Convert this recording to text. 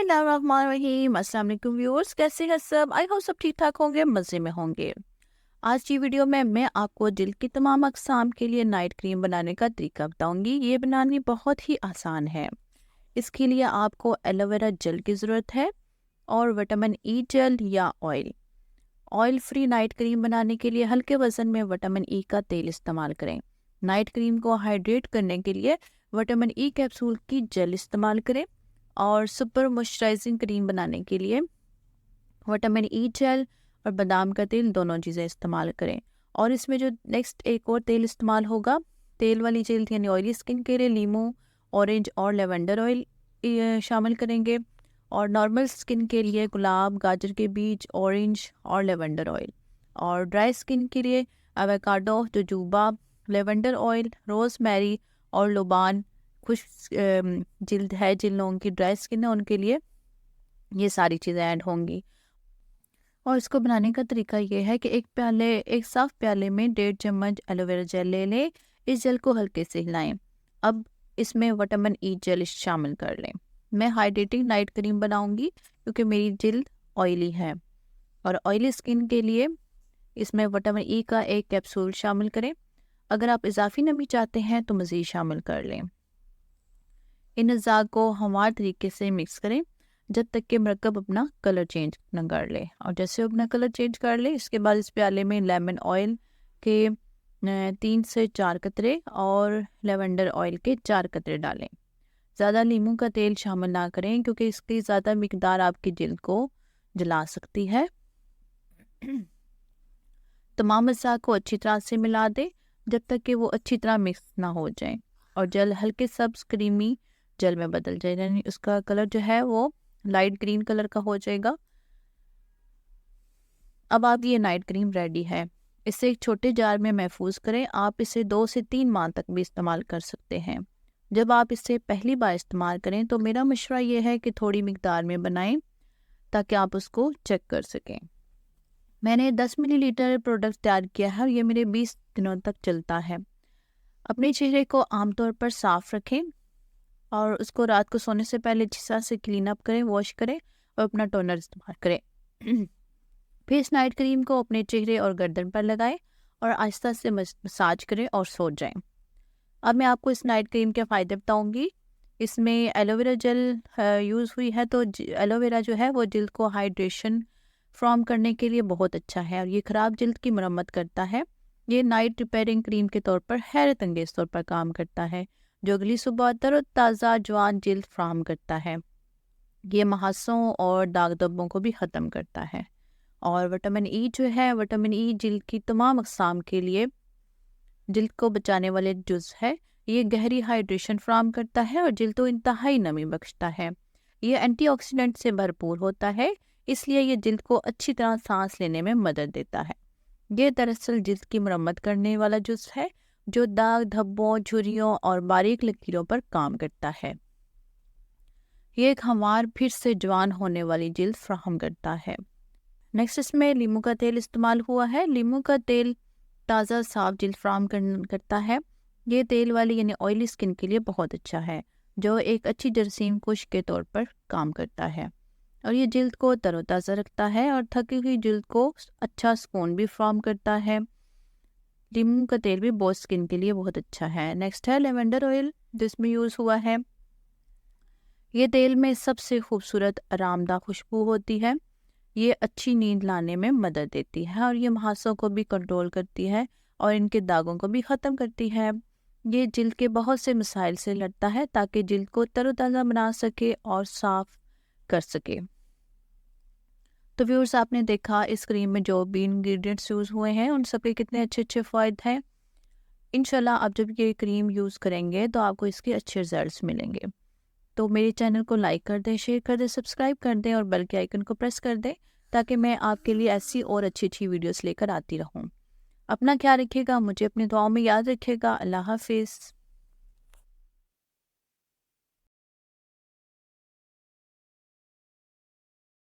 बिस्मिल्लाहिर्रहमानिर्रहीम। अस्सलाम वालेकुम व्यूअर्स, कैसे हैं सब? आई होप सब ठीक ठाक होंगे, मज़े में होंगे। आज की वीडियो में मैं आपको दिल की तमाम अक़साम के लिए नाइट क्रीम बनाने का तरीका बताऊंगी। ये बनानी बहुत ही आसान है। इसके लिए आपको एलोवेरा जेल की ज़रूरत है और विटामिन ई जेल या oil. Oil free night cream बनाने के लिए हल्के वज़न में विटामिन ई का तेल इस्तेमाल करें। नाइट क्रीम को हाइड्रेट करने के लिए विटामिन ई कैप्सूल की जेल इस्तेमाल करें और सुपर मॉइस्चराइजिंग क्रीम बनाने के लिए विटामिन ई जेल और बादाम का तेल दोनों चीज़ें इस्तेमाल करें। और इसमें जो नेक्स्ट एक और तेल इस्तेमाल होगा, तेल वाली जेल यानी ऑयली स्किन के लिए लीमू, ऑरेंज और लेवेंडर ऑयल शामिल करेंगे। और नॉर्मल स्किन के लिए गुलाब, गाजर के बीज, ऑरेंज और लेवेंडर ऑयल। और ड्राई स्किन के लिए avocado, jojoba, lavender oil, rosemary और लोबान। खुश्क जिल्द है, जिन लोगों की ड्राई स्किन है, उनके लिए ये सारी चीज़ें ऐड होंगी। और इसको बनाने का तरीका ये है कि एक साफ प्याले में 1.5 चम्मच एलोवेरा जेल ले लें। इस जेल को हल्के से हिलाएं। अब इसमें विटामिन ई जेल शामिल कर लें। मैं हाइड्रेटिंग नाइट क्रीम बनाऊंगी क्योंकि मेरी जिल्द ऑयली है। और ऑयली स्किन के लिए इसमें विटामिन ई का एक कैप्सूल शामिल करें। अगर आप इजाफी नमी चाहते हैं तो मज़ीद शामिल कर लें। इन अज़ा को हमारे तरीके से मिक्स करें जब तक कि मरकब अपना कलर चेंज न कर ले। और जैसे अपना कलर चेंज कर ले, इसके बाद इस प्याले में लेमन ऑयल के 3 से 4 कतरे और लेवेंडर ऑयल के 4 कतरे डालें। ज़्यादा नींबू का तेल शामिल ना करें क्योंकि इसकी ज़्यादा मिकदार आपकी जिल्द को जला सकती है। तमाम अज़ा को अच्छी तरह से मिला दें जब तक कि वो अच्छी तरह मिक्स ना हो जाए और जल हल्के सब्ज क्रीमी जल में बदल जाए, यानी उसका कलर जो है वो लाइट ग्रीन कलर का हो जाएगा। अब आप ये नाइट क्रीम रेडी है। इसे एक छोटे जार में महफूज करें। आप इसे 2 से 3 माह तक भी इस्तेमाल कर सकते हैं। जब आप इसे पहली बार इस्तेमाल करें तो मेरा मशवरा ये है कि थोड़ी मिकदार में बनाएं ताकि आप उसको चेक कर सकें। मैंने 10 मिलीलीटर प्रोडक्ट तैयार किया है और ये मेरे 20 दिनों तक चलता है। अपने चेहरे को आमतौर पर साफ रखें और उसको रात को सोने से पहले अच्छी तरह से क्लीन अप करें, वॉश करें और अपना टोनर इस्तेमाल करें। फिर इस नाइट क्रीम को अपने चेहरे और गर्दन पर लगाएं और आहिस्ता से मसाज करें और सो जाएं। अब मैं आपको इस नाइट क्रीम के फ़ायदे बताऊंगी। इसमें एलोवेरा जेल यूज़ हुई है, तो एलोवेरा जो है वो जिल्द को हाइड्रेशन फ्रॉम करने के लिए बहुत अच्छा है और ये ख़राब जिल्द की मरम्मत करता है। ये नाइट रिपेयरिंग क्रीम के तौर पर हैरत अंगेज़ तौर पर काम करता है, जो अगली सुबह तरोताज़ा जवान जिल्द फ्राहम करता है। ये महासों और दाग धब्बों को भी ख़त्म करता है। और विटामिन ई जो है, विटामिन ई जिल्द की तमाम अक़साम के लिए जिल्द को बचाने वाले जुज़ है। ये गहरी हाइड्रेशन फ्राहम करता है और जिल्द को इंतहाई नमी बख्शता है। ये एंटीऑक्सीडेंट से भरपूर होता है, इसलिए ये जिल्द को अच्छी तरह सांस लेने में मदद देता है। ये दरअसल जिल्द की मरम्मत करने वाला जुज़ है जो दाग धब्बों, झुर्रियों और बारीक लकीरों पर काम करता है। ये एक हमार फिर से जवान होने वाली जिल्द फ्राहम करता है। नेक्स्ट इसमें लीमू का तेल इस्तेमाल हुआ है। लीमू का तेल ताज़ा साफ जिल्द फ्राहम करता है। ये तेल वाली यानी ऑयली स्किन के लिए बहुत अच्छा है, जो एक अच्छी जरासीम कुश के तौर पर काम करता है और ये जिल्द को तरोताज़ा रखता है और थकी हुई जिल्द को अच्छा सुकून भी फ्राहम करता है। लीमू का तेल भी बहुत स्किन के लिए बहुत अच्छा है। नेक्स्ट है लेवेंडर ऑयल, जिसमें यूज़ हुआ है। ये तेल में सबसे खूबसूरत आरामदाह खुशबू होती है। ये अच्छी नींद लाने में मदद देती है और ये मुहासों को भी कंट्रोल करती है और इनके दागों को भी ख़त्म करती है। ये जिल्द के बहुत से मसाइल से लड़ता है ताकि जिल्द को तरोताज़ा बना सके और साफ कर सके। तो व्यूअर्स, आपने देखा इस क्रीम में जो भी इंग्रेडिएंट्स यूज़ हुए हैं उन सब के कितने अच्छे अच्छे फ़ायदे हैं। इंशाल्लाह आप जब ये क्रीम यूज़ करेंगे तो आपको इसके अच्छे रिजल्ट्स मिलेंगे। तो मेरे चैनल को लाइक कर दें, शेयर कर दें, सब्सक्राइब कर दें और बेल के आइकन को प्रेस कर दें ताकि मैं आपके लिए ऐसी और अच्छी अच्छी वीडियोस लेकर आती रहूं। अपना ख्याल रखिएगा, मुझे अपनी दुआओं में याद रखिएगा। अल्लाह हाफिज़।